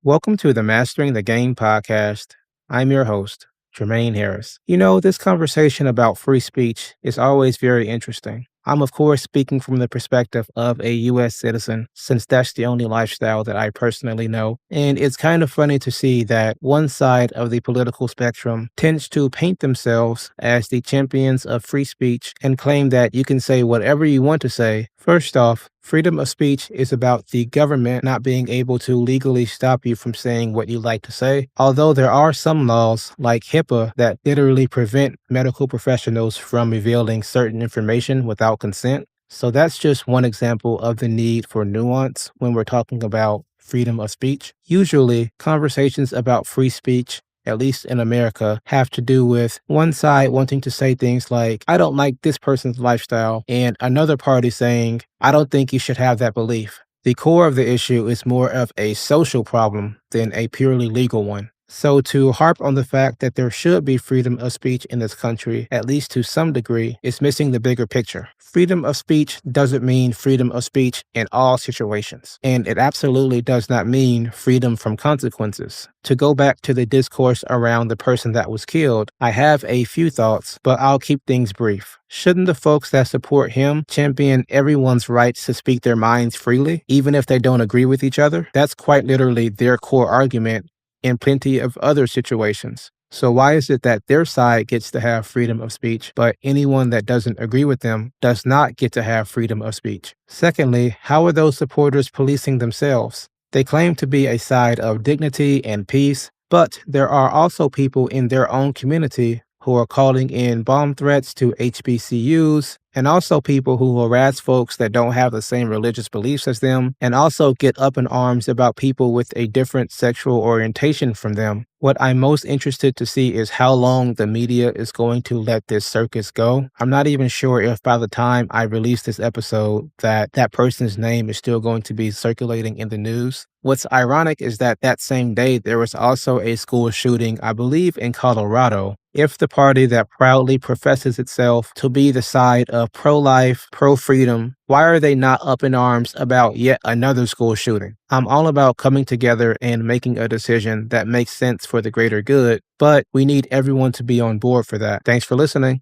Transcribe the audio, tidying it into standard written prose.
Welcome to the Mastering the Game podcast. I'm your host, Jermaine Harris. This conversation about free speech is always very interesting. I'm, of course, speaking from the perspective of a U.S. citizen, since that's the only lifestyle that I personally know. And it's kind of funny to see that one side of the political spectrum tends to paint themselves as the champions of free speech and claim that you can say whatever you want to say. First off, freedom of speech is about the government not being able to legally stop you from saying what you like to say, although there are some laws, like HIPAA, that literally prevent medical professionals from revealing certain information without consent. So that's just one example of the need for nuance when we're talking about freedom of speech. Usually, conversations about free speech, at least in America, have to do with one side wanting to say things like, I don't like this person's lifestyle, and another party saying, I don't think you should have that belief. The core of the issue is more of a social problem than a purely legal one. So to harp on the fact that there should be freedom of speech in this country, at least to some degree, is missing the bigger picture. Freedom of speech doesn't mean freedom of speech in all situations, and it absolutely does not mean freedom from consequences. To go back to the discourse around the person that was killed, I have a few thoughts, but I'll keep things brief. Shouldn't the folks that support him champion everyone's rights to speak their minds freely, even if they don't agree with each other? That's quite literally their core argument in plenty of other situations. So why is it that their side gets to have freedom of speech, but anyone that doesn't agree with them does not get to have freedom of speech? Secondly, how are those supporters policing themselves? They claim to be a side of dignity and peace, but there are also people in their own community who are calling in bomb threats to HBCUs, and also people who harass folks that don't have the same religious beliefs as them, and also get up in arms about people with a different sexual orientation from them. What I'm most interested to see is how long the media is going to let this circus go. I'm not even sure if by the time I release this episode that person's name is still going to be circulating in the news. What's ironic is that same day there was also a school shooting, I believe in Colorado. If the party that proudly professes itself to be the side of pro-life, pro-freedom, why are they not up in arms about yet another school shooting? I'm all about coming together and making a decision that makes sense for the greater good, but we need everyone to be on board for that. Thanks for listening.